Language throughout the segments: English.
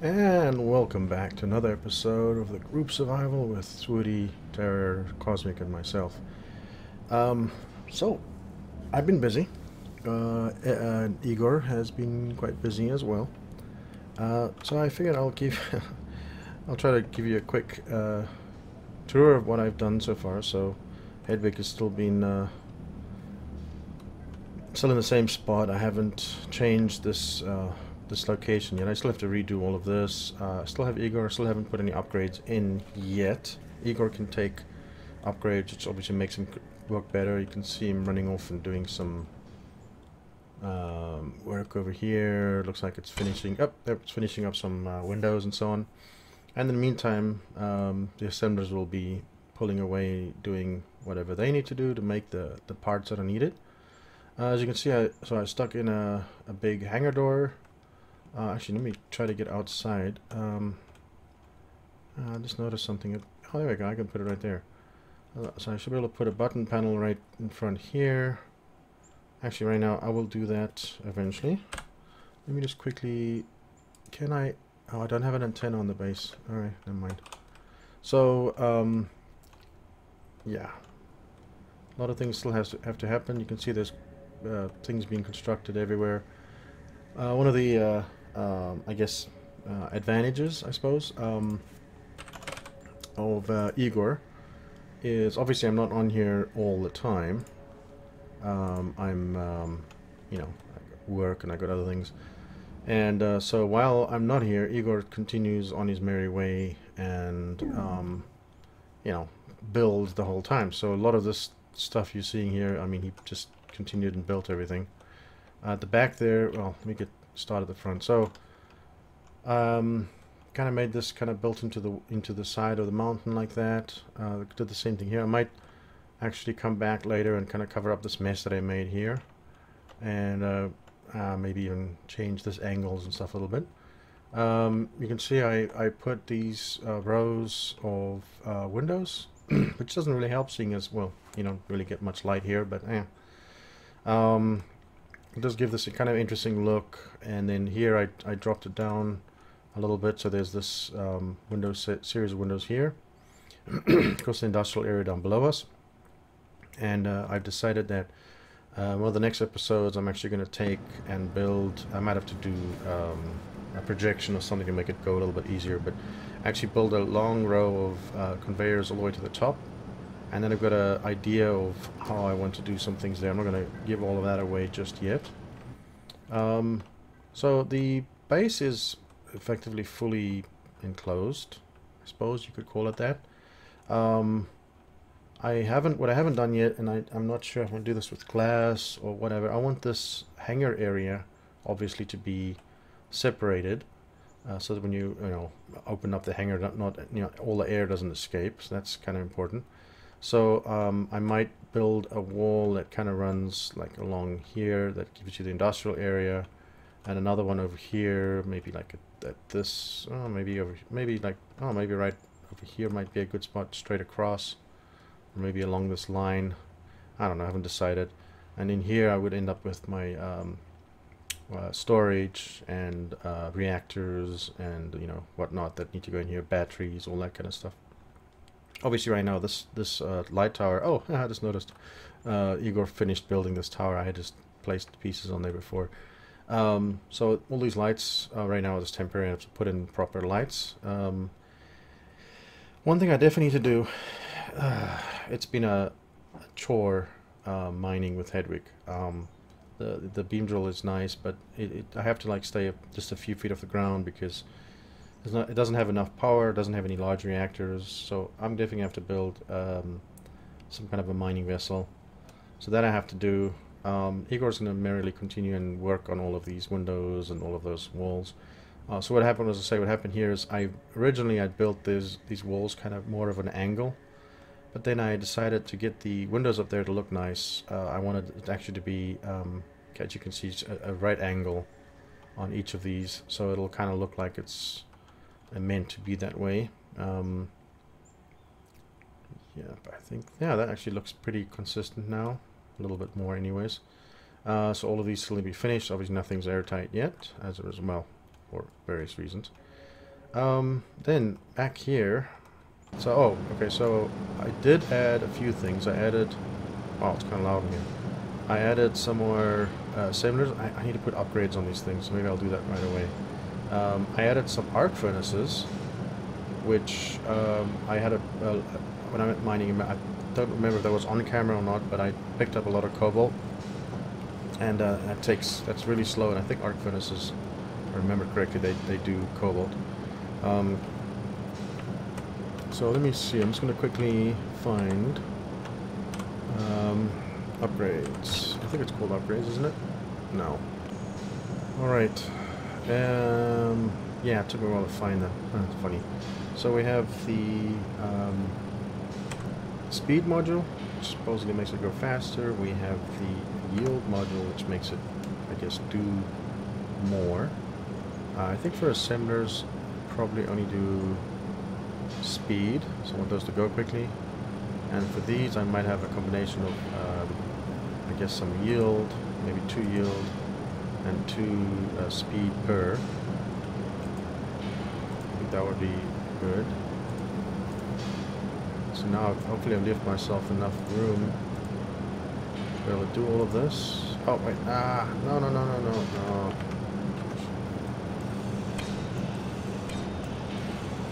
And welcome back to another episode of the group survival with Swoody, Terror, Cosmic, and myself. Um, so I've been busy. Igor has been quite busy as well. So I figured I'll give, I'll try to give you a quick tour of what I've done so far. So Hedwig has still been still in the same spot. I haven't changed this location yet. I still have to redo all of this. I still have Igor. I still haven't put any upgrades in yet. Igor can take upgrades, which obviously makes him work better. You can see him running off and doing some work over here. Looks like it's finishing up. It's finishing up some windows and so on. And in the meantime, the assemblers will be pulling away, doing whatever they need to do to make the parts that are needed. As you can see, I stuck in a big hangar door. Actually, let me try to get outside. I just noticed something. Oh, there we go. I can put it right there. So I should be able to put a button panel right in front here. Actually, right now, I will do that eventually. Let me just quickly... Can I... Oh, I don't have an antenna on the base. Alright, never mind. So, yeah. A lot of things still have to happen. You can see there's things being constructed everywhere. One of the, I guess, advantages, I suppose, of Igor is obviously I'm not on here all the time. You know, I got work and I got other things. And so while I'm not here, Igor continues on his merry way and, you know, builds the whole time. So a lot of this stuff you're seeing here, I mean, he just continued and built everything. At the back there, well, let me get started at the front. So, kind of made this kind of built into the side of the mountain like that. Did the same thing here. I might actually come back later and kind of cover up this mess that I made here, and maybe even change this angles and stuff a little bit. You can see I put these rows of windows, which doesn't really help, seeing as well you don't really get much light here, but it does give this a kind of interesting look. And then here I dropped it down a little bit, so there's this series of windows here. Of course, the industrial area down below us. And I've decided that one of the next episodes I'm actually going to take and build, I might have to do a projection or something to make it go a little bit easier, but actually build a long row of conveyors all the way to the top. And then I've got an idea of how I want to do some things there. I'm not going to give all of that away just yet. So the base is effectively fully enclosed, I suppose you could call it that. What I haven't done yet, and I'm not sure if I'm going to do this with glass or whatever. I want this hangar area obviously to be separated, so that when you open up the hangar, not all the air doesn't escape. So that's kind of important. So I might build a wall that kind of runs like along here, that gives you the industrial area, and another one over here, maybe like at this, maybe right over here might be a good spot straight across, or maybe along this line. I don't know, I haven't decided. And in here I would end up with my storage and reactors and whatnot that need to go in here, batteries, all that kind of stuff. Obviously right now this light tower, oh, I just noticed Igor finished building this tower. I had just placed the pieces on there before. So all these lights right now are just temporary. I have to put in proper lights. One thing I definitely need to do, it's been a chore mining with Hedwig. The beam drill is nice, but I have to like stay up just a few feet off the ground because it doesn't have enough power, it doesn't have any large reactors, so I'm definitely going to have to build some kind of a mining vessel. So that I have to do. Igor's going to merrily continue and work on all of these windows and all of those walls. So what happened was, what happened here is originally I built these walls kind of more of an angle, but then I decided to get the windows up there to look nice. I wanted it actually to be, as you can see, a right angle on each of these, so it'll kind of look like it's meant to be that way. Yeah, but I think, yeah, that actually looks pretty consistent now. A little bit more anyways. So all of these still need to be finished. Obviously nothing's airtight yet, as it is, well, for various reasons. Then back here. So, oh, okay, so I did add a few things. I added, oh, it's kind of loud in here. I added some more similars. I need to put upgrades on these things, so maybe I'll do that right away. I added some arc furnaces, which I had when I went mining, I don't remember if that was on camera or not, but I picked up a lot of cobalt, and that's really slow, and I think arc furnaces, if I remember correctly, they do cobalt. So let me see, I'm just going to quickly find upgrades. I think it's called upgrades, isn't it? No. Alright. Yeah, it took me a while to find them. That's funny. So we have the speed module, which supposedly makes it go faster. We have the yield module, which makes it, I guess, do more. I think for assemblers, probably only do speed, so I want those to go quickly. And for these, I might have a combination of, I guess, some yield, maybe 2 yield, and 2 speed per. I think that would be good. So now, hopefully I've left myself enough room to be able to do all of this. Oh, wait, no.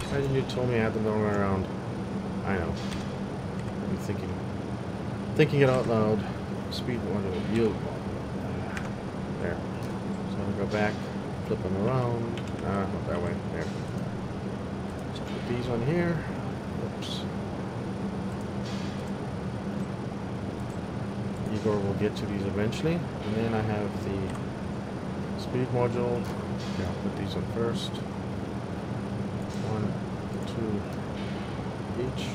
Why didn't you tell me I had them the wrong way around? I know. I'm thinking it out loud. Speed module, yield module. There. So I'm gonna go back, flip them around. Not that way. There. So put these on here. Oops. Igor will get to these eventually. And then I have the speed module. Okay, I'll put these on first. 1, 2 each.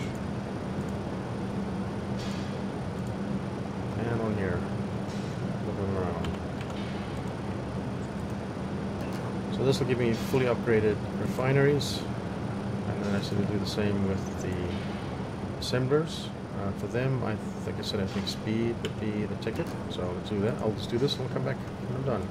And on here. Flip them around. So this will give me fully upgraded refineries. And then I should do the same with the assemblers. For them, like I said, I think speed would be the ticket. So let's do that. I'll just do this and we'll come back when I'm done.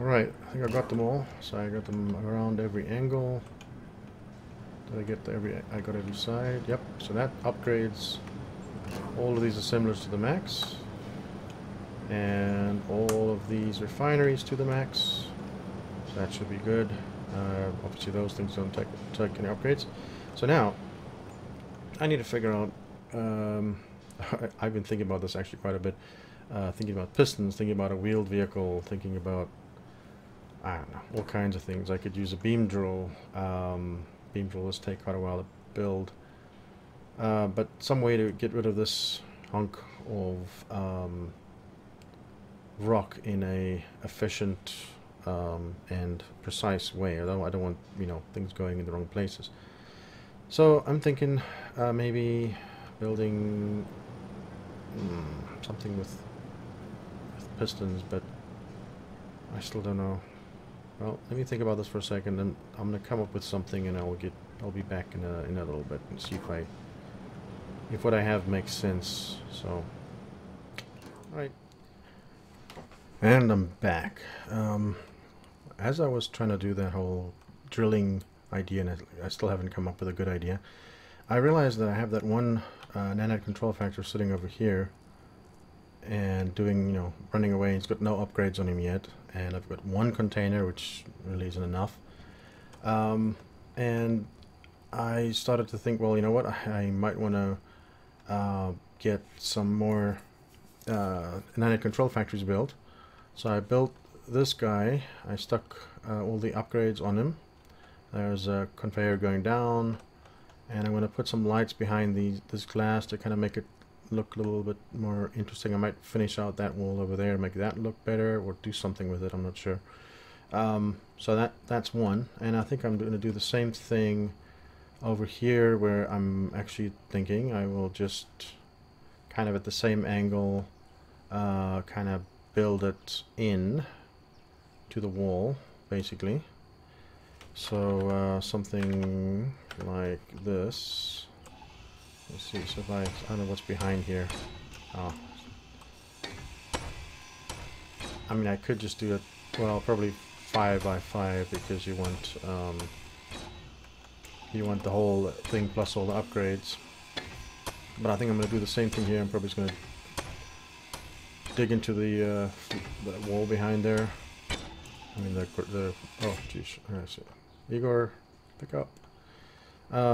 Alright, I think I got them all. So I got them around every angle. Did I get I got every side? Yep. So that upgrades all of these assemblers to the max. And all of these refineries to the max. So that should be good. Obviously those things don't take any upgrades. So now, I need to figure out... I've been thinking about this actually quite a bit. Thinking about pistons, thinking about a wheeled vehicle, thinking about... I don't know, all kinds of things. I could use a beam drill. Beam drills take quite a while to build. But some way to get rid of this hunk of rock in a efficient and precise way. I don't want, you know, things going in the wrong places. So I'm thinking maybe building something with pistons, but I still don't know. Well, let me think about this for a second, and I'm gonna come up with something, and I'll be back in a little bit and see if what I have makes sense. So, all right, and I'm back. As I was trying to do that whole drilling idea, and I still haven't come up with a good idea, I realized that I have that one nanite control factor sitting over here and doing, you know, running away. He's got no upgrades on him yet, and I've got one container, which really isn't enough. And I started to think, well, you know what, I might want to get some more nanite control factories built. So I built this guy. I stuck all the upgrades on him. There's a conveyor going down, and I'm going to put some lights behind this glass to kind of make it look a little bit more interesting. I might finish out that wall over there, make that look better, or do something with it. I'm not sure. So that's one, and I think I'm going to do the same thing over here, where I'm actually thinking I will just kind of at the same angle, kind of build it in to the wall, basically. So something like this. Let's see, so if I don't know what's behind here. Oh. I mean, I could just do it, well, probably 5 by 5 because you want the whole thing plus all the upgrades. But I think I'm going to do the same thing here. I'm probably just going to dig into the wall behind there. I mean, the oh, jeez. I see. Igor, pick up.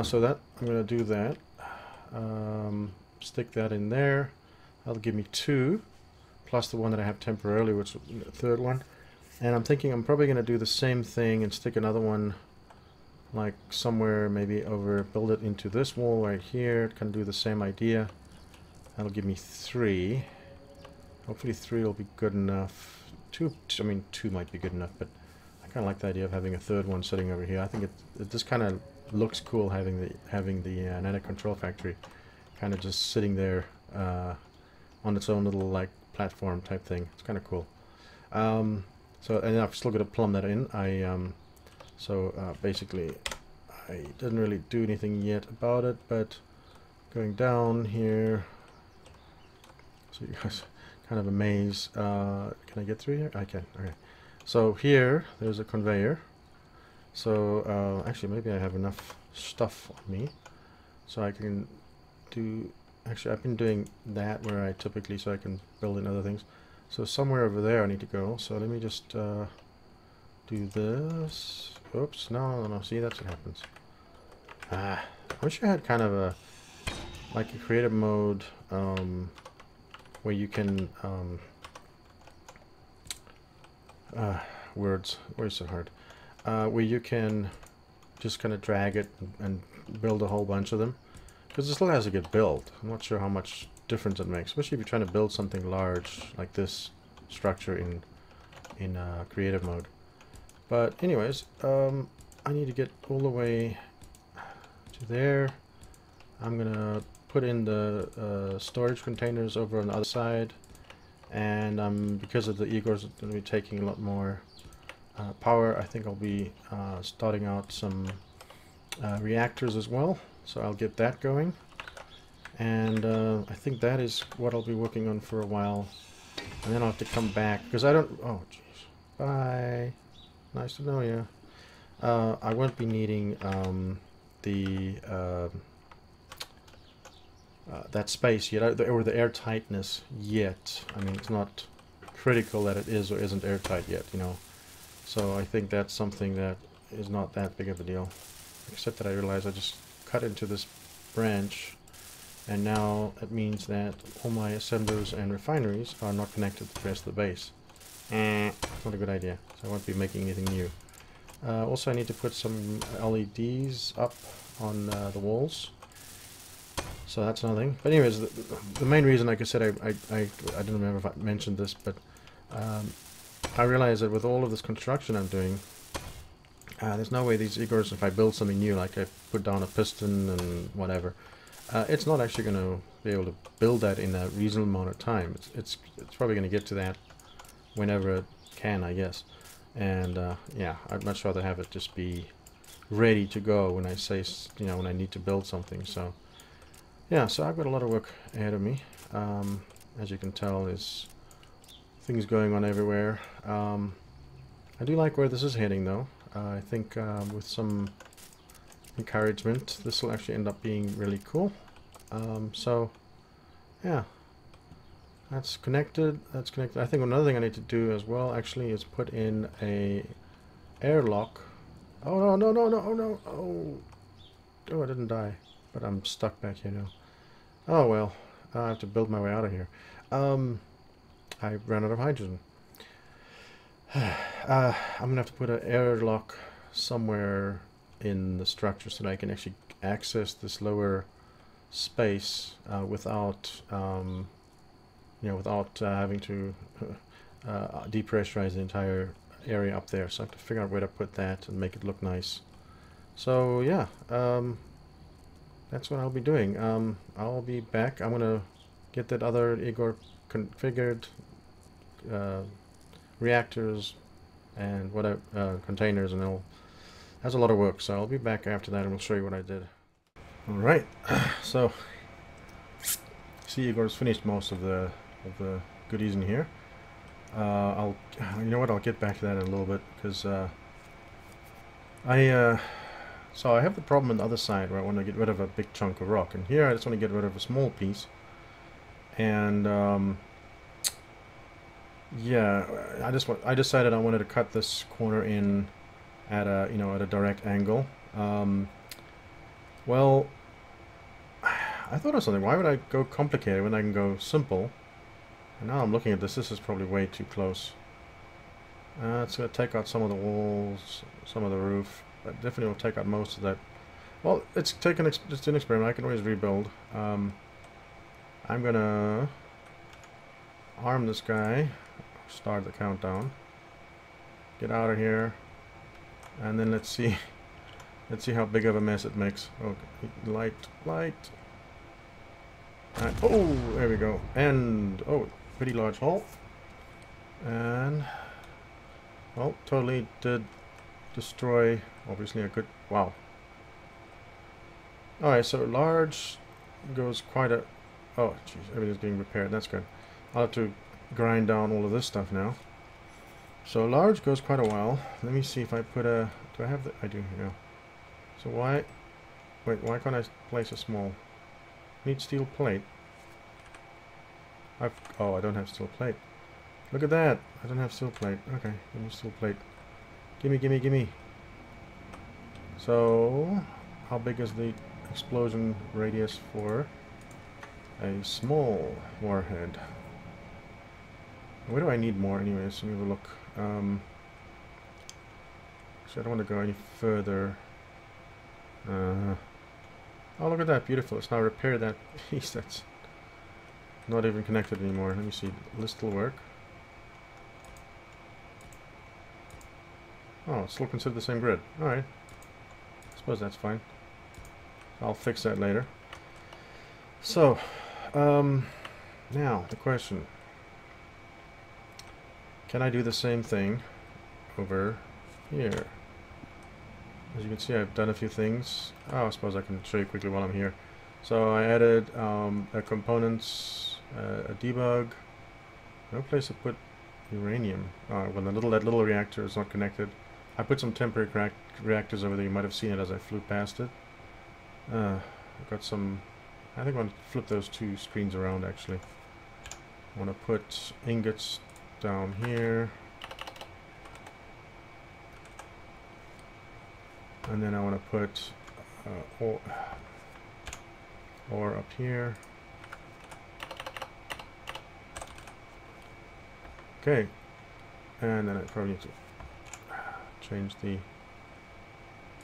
So that, I'm going to do that. Stick that in there. That'll give me 2, plus the one that I have temporarily, which is the third one. And I'm thinking I'm probably going to do the same thing and stick another one like somewhere maybe over, build it into this wall right here. It can do the same idea. That'll give me 3. Hopefully 3 will be good enough. 2, I mean 2 might be good enough, but I kind of like the idea of having a third one sitting over here. I think it just kind of looks cool having the nano control factory kind of just sitting there on its own little like platform type thing. It's kind of cool. So, and I've still got to plumb that in. Basically I didn't really do anything yet about it, but going down here, so you guys kind of a maze. Can I get through here? I can. Okay. So here there's a conveyor. So actually maybe I have enough stuff on me so I can do, actually I've been doing that where I typically, so I can build in other things. So somewhere over there I need to go. So let me just do this. Oops, no, see, that's what happens. I wish I had kind of a, like a creative mode where you can, words so hard, where you can just kind of drag it and build a whole bunch of them. Because it still has to get built. I'm not sure how much difference it makes, especially if you're trying to build something large like this structure in creative mode. But anyways, I need to get all the way to there. I'm gonna put in the storage containers over on the other side, and because of the Igor's going to be taking a lot more power, I think I'll be starting out some reactors as well. So I'll get that going, and I think that is what I'll be working on for a while, and then I'll have to come back because I don't. Oh, jeez. Bye. Nice to know you. I won't be needing that space yet, or the air tightness yet. I mean, it's not critical that it is or isn't airtight yet, you know. So I think that's something that is not that big of a deal. Except that I realize I just cut into this branch, and now it means that all my assemblers and refineries are not connected to the rest of the base. It's not a good idea, so I won't be making anything new. Also, I need to put some LEDs up on the walls, so that's another thing. But anyways, the main reason, like I said, I don't remember if I mentioned this, but I realized that with all of this construction I'm doing, there's no way these Igors, if I build something new, like I put down a piston and whatever, it's not actually going to be able to build that in a reasonable amount of time. It's probably going to get to that whenever it can, I guess. And yeah, I'd much rather have it just be ready to go when I say, you know, when I need to build something. So yeah, so I've got a lot of work ahead of me. As you can tell, there's things going on everywhere. I do like where this is heading, though. I think with some encouragement, this will actually end up being really cool. So yeah, that's connected. That's connected. I think another thing I need to do as well, actually, is put in a airlock. Oh no! Oh no! Oh, I didn't die, but I'm stuck back here now. Oh well, I have to build my way out of here. I ran out of hydrogen. I'm gonna have to put an airlock somewhere in the structure so that I can actually access this lower space without, you know, without having to depressurize the entire area up there. So I have to figure out where to put that and make it look nice. So yeah, that's what I'll be doing. I'll be back. I'm gonna get that other Igor configured, reactors and whatever, containers, and all. That's a lot of work, so I'll be back after that and we'll show you what I did. Alright, so see, Igor's finished most of the goodies in here. You know what, I'll get back to that in a little bit, because so I have the problem on the other side where I want to get rid of a big chunk of rock, and here I just want to get rid of a small piece. And yeah, I decided I wanted to cut this corner in at a at a direct angle. Well, I thought of something. Why would I go complicated when I can go simple? And now I'm looking at this. This is probably way too close. It's going to take out some of the walls, some of the roof, but definitely will take out most of that. Well, it's just an experiment. I can always rebuild. I'm going to arm this guy. Start the countdown. Get out of here. And then let's see how big of a mess it makes. Okay, light. And, oh, there we go. And oh, pretty large hole. And well, totally did destroy. Obviously a good. Wow. All right, so large goes quite a. Oh, jeez, everything's being repaired. That's good. I'll have to grind down all of this stuff now. So large goes quite a while. Let me see if I put a. Do I have the? I do. Yeah. So why? Wait, why can't I place a small? Need steel plate. Oh, I don't have steel plate. Look at that. I don't have steel plate. Okay, give me steel plate. Gimme. So, how big is the explosion radius for a small warhead? Where do I need more anyways? Let me have a look. Actually, I don't want to go any further. Oh, look at that. Beautiful. Let's now repair that piece that's not even connected anymore. Let me see. Will this still work? Oh, it's still considered the same grid. Alright. I suppose that's fine. I'll fix that later. So, now the question. Can I do the same thing over here? As you can see, I've done a few things. Oh, I suppose I can show you quickly while I'm here. So I added components, a debug. No place to put uranium. Well, that little reactor is not connected. I put some temporary reactors over there. You might have seen it as I flew past it. I've got some. I think I want to flip those two screens around. Actually, I want to put ingots down here. And then I want to put ore up here. Okay. And then I probably need to change the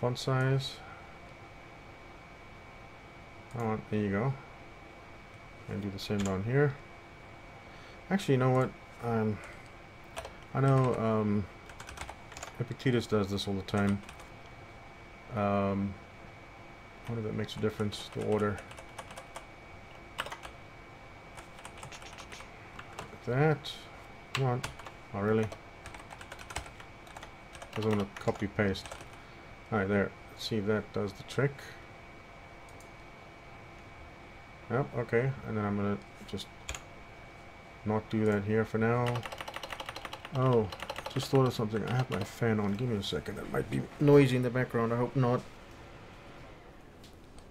font size. Oh, there you go. And do the same down here. Actually, you know what? I know Epictetus does this all the time. I wonder if that makes a difference to order. Like that. Come on. Oh, really? Doesn't want to copy paste. Alright, there. Let's see if that does the trick. Yep, okay. And then I'm gonna just not do that here for now. Oh, just thought of something. I have my fan on. Give me a second. It might be noisy in the background. I hope not.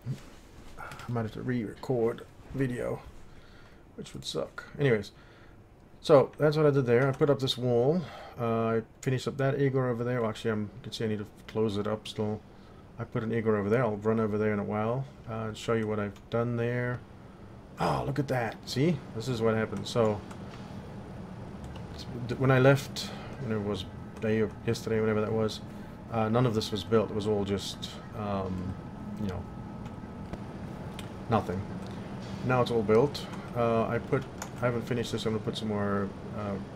I might have to re-record video, which would suck. Anyways, so that's what I did there. I put up this wall. I finished up that Igor over there. Well, actually, you can see I need to close it up still. I put an Igor over there. I'll run over there in a while and show you what I've done there. Oh, look at that. See? This is what happened. So, when I left, when it was day or yesterday, whatever that was, none of this was built. It was all just, you know, nothing. Now it's all built. I haven't finished this. I'm going to put some more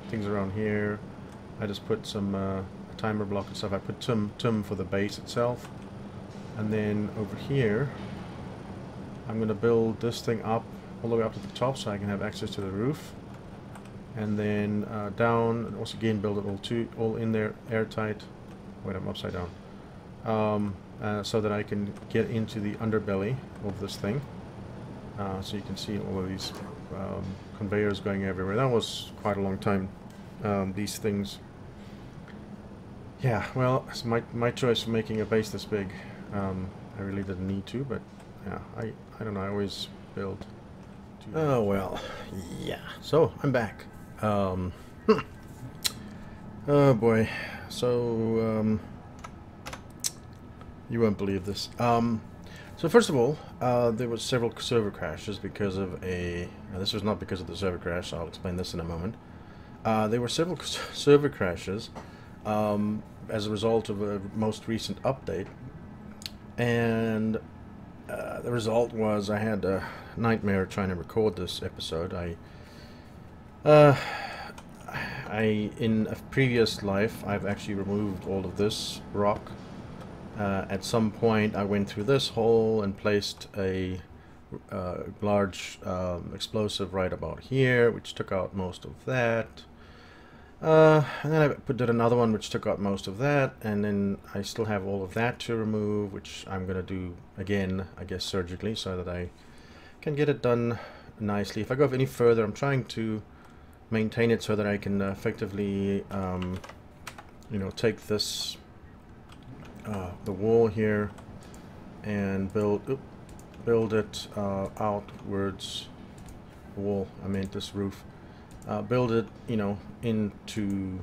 things around here. I just put some timer block and stuff. I put TUM for the base itself. And then over here, I'm going to build this thing up all the way up to the top so I can have access to the roof. And then down, and also again build it all in there, airtight. Wait, I'm upside down. So that I can get into the underbelly of this thing. So you can see all of these conveyors going everywhere. That was quite a long time. These things. Yeah, well, it's my choice for making a base this big. I really didn't need to, but yeah, I don't know. I always build. Oh well, yeah. So I'm back. Oh boy. So you won't believe this. So first of all, there was several server crashes because of a... Now this was not because of the server crash, I'll explain this in a moment. There were several server crashes as a result of a most recent update. And the result was I had a nightmare trying to record this episode. In a previous life, I've actually removed all of this rock. At some point I went through this hole and placed a large explosive right about here, which took out most of that. And then I did another one which took out most of that, and then I still have all of that to remove, which I'm going to do again, I guess surgically, so that I can get it done nicely. If I go any further, I'm trying to maintain it so that I can effectively, you know, take this the wall here and build it outwards. The wall, I mean this roof. Build it, you know, into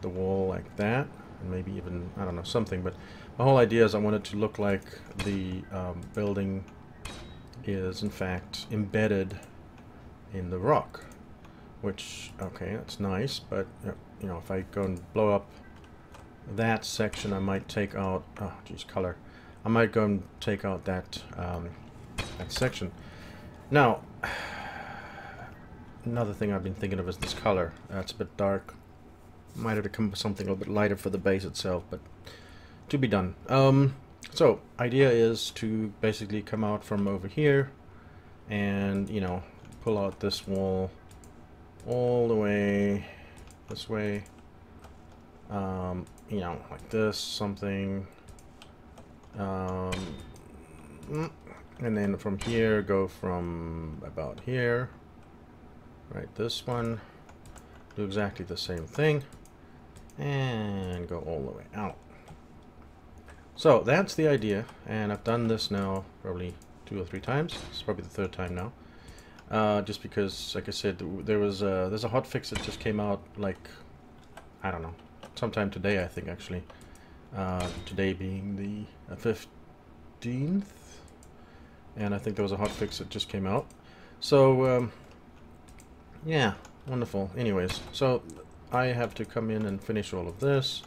the wall like that, and maybe even, I don't know, something. But my whole idea is I want it to look like the building is in fact embedded in the rock. Which, okay, that's nice, but you know, if I go and blow up that section, I might take out, oh geez, color. I might go and take out that that section. Now, another thing I've been thinking of is this color. It's a bit dark. Might have to come up with something a little bit lighter for the base itself, but to be done. So, idea is to basically come out from over here and, you know, pull out this wall all the way this way. You know, like this, something. And then from here, go from about here. Right, this one. Do exactly the same thing. And go all the way out. So that's the idea, and I've done this now probably 2 or 3 times. It's probably the 3rd time now. Just because, like I said, there's a hotfix that just came out, like, I don't know, sometime today, I think, actually. Today being the 15th, and I think there was a hotfix that just came out. So yeah, wonderful. Anyways, so I have to come in and finish all of this,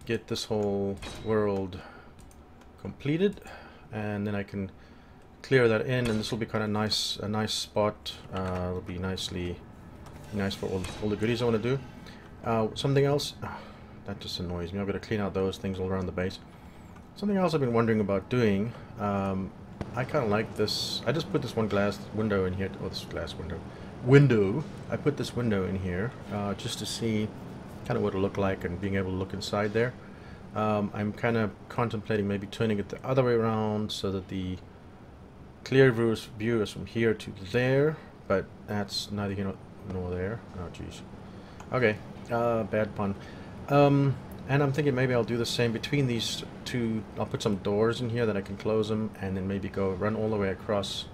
get this whole world completed, and then I can clear that in, and this will be kind of nice, a nice spot. It'll be nice for all the goodies I want to do. Something else, that just annoys me. I've got to clean out those things all around the base. Something else I've been wondering about doing, I kind of like this. I just put this one glass window in here, or this glass window. I put this window in here just to see kind of what it'll look like and being able to look inside there. I'm kind of contemplating maybe turning it the other way around so that the clear view is from here to there, but that's neither here nor there. Oh jeez. Okay, bad pun. And I'm thinking maybe I'll do the same between these two. I'll put some doors in here that I can close them, and then maybe run all the way across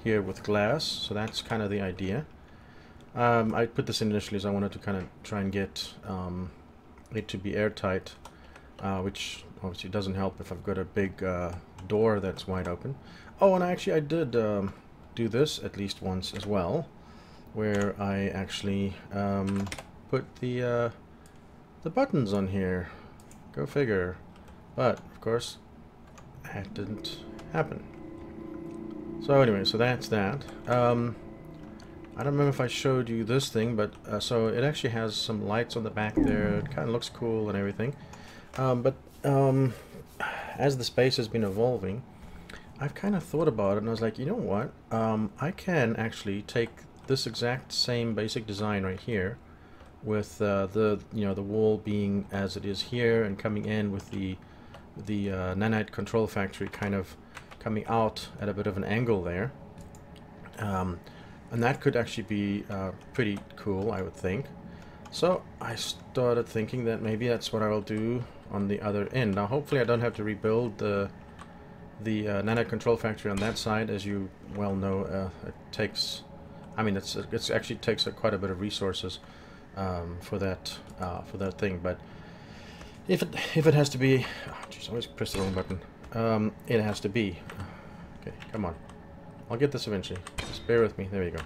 here with glass. So that's kind of the idea. I put this in initially as I wanted to kind of try and get it to be airtight, which obviously doesn't help if I've got a big door that's wide open. Oh, and actually I did do this at least once as well, where I actually put the buttons on here. Go figure. But of course that didn't happen. So anyway, so that's that. I don't remember if I showed you this thing, but so it actually has some lights on the back there. It kind of looks cool and everything. But as the space has been evolving, I've kind of thought about it, and I was like, you know what? I can actually take this exact same basic design right here, with the the wall being as it is here, and coming in with the nanite control factory kind of coming out at a bit of an angle there, and that could actually be pretty cool, I would think. So I started thinking that maybe that's what I will do on the other end. Now hopefully I don't have to rebuild the nanite control factory on that side. As you well know, it takes, I mean, it's actually takes quite a bit of resources for that thing. But if it has to be, oh, jeez, I always press the wrong button. It has to be. Okay, come on. I'll get this eventually. Just bear with me. There you go.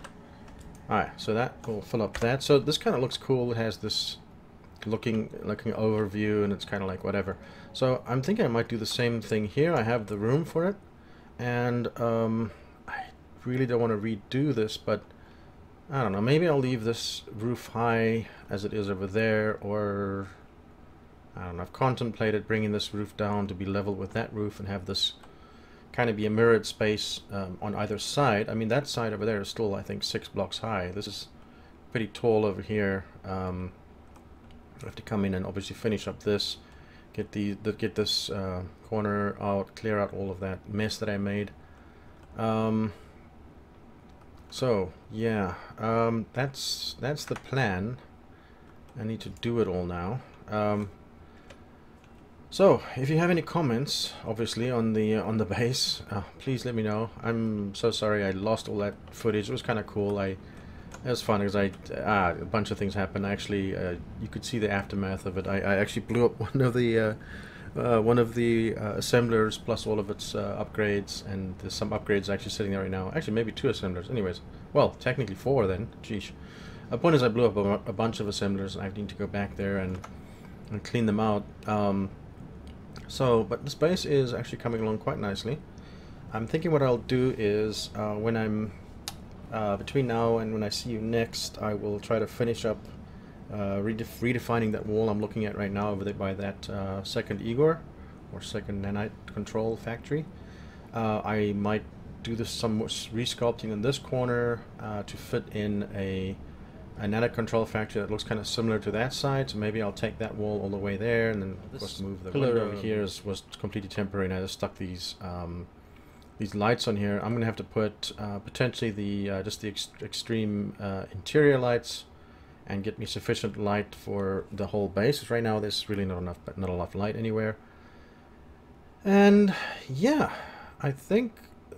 Alright, so that will fill up that. So this kind of looks cool. It has this looking overview, and it's kind of like whatever. So I'm thinking I might do the same thing here. I have the room for it, and I really don't want to redo this, but I don't know. Maybe I'll leave this roof high as it is over there, or I don't know. I've contemplated bringing this roof down to be level with that roof and have this kind of be a mirrored space on either side. I mean, that side over there is still, I think, 6 blocks high. This is pretty tall over here. I have to come in and obviously finish up this, get this corner out, clear out all of that mess that I made. So yeah, that's the plan. I need to do it all now. So, if you have any comments, obviously, on the base, please let me know. I'm so sorry I lost all that footage. It was kind of cool. It was fun because a bunch of things happened. Actually, you could see the aftermath of it. I actually blew up one of the assemblers plus all of its upgrades, and there's some upgrades actually sitting there right now. Actually, maybe 2 assemblers. Anyways, well, technically 4 then. Jeez. The point is, I blew up a bunch of assemblers, and I need to go back there and clean them out. But this base is actually coming along quite nicely. I'm thinking what I'll do is, when I'm between now and when I see you next, I will try to finish up redefining that wall I'm looking at right now over there by that second Igor, or second nanite control factory. I might do some resculpting in this corner to fit in a nanite control factory that looks kind of similar to that side, so maybe I'll take that wall all the way there, and then of course move the pillar over here. Was completely temporary, and I just stuck these lights on here. I'm gonna have to put potentially the just the extreme interior lights, and get me sufficient light for the whole base. Right now there's really not enough light anywhere. And yeah, I think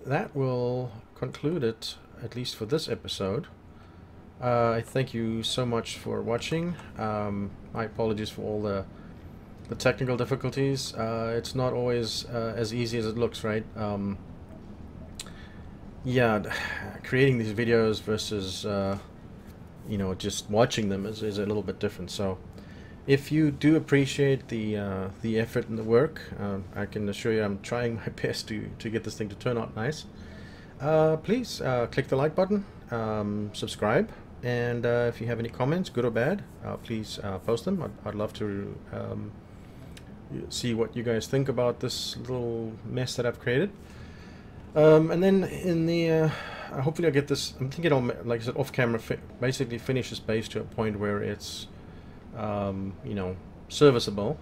that will conclude it, at least for this episode. I thank you so much for watching. My apologies for all the technical difficulties. It's not always as easy as it looks, right? Yeah, creating these videos versus you know, just watching them is a little bit different. So if you do appreciate the effort and the work, I can assure you I'm trying my best to get this thing to turn out nice. Please click the like button, subscribe, and if you have any comments, good or bad, please post them. I'd love to see what you guys think about this little mess that I've created. And then in the hopefully I'll get this. I'm thinking I'll, like I said, off camera, basically finish this base to a point where it's you know, serviceable.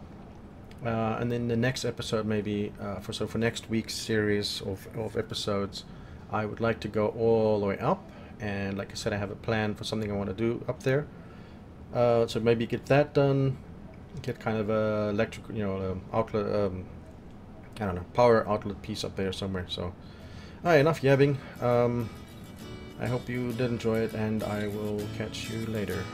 And then the next episode, maybe for next week's series of episodes, I would like to go all the way up, and like I said, I have a plan for something I want to do up there. So maybe get that done, get kind of a electric, you know, outlet, I don't know, power outlet piece up there somewhere. So, alright, enough yabbing. I hope you did enjoy it, and I will catch you later.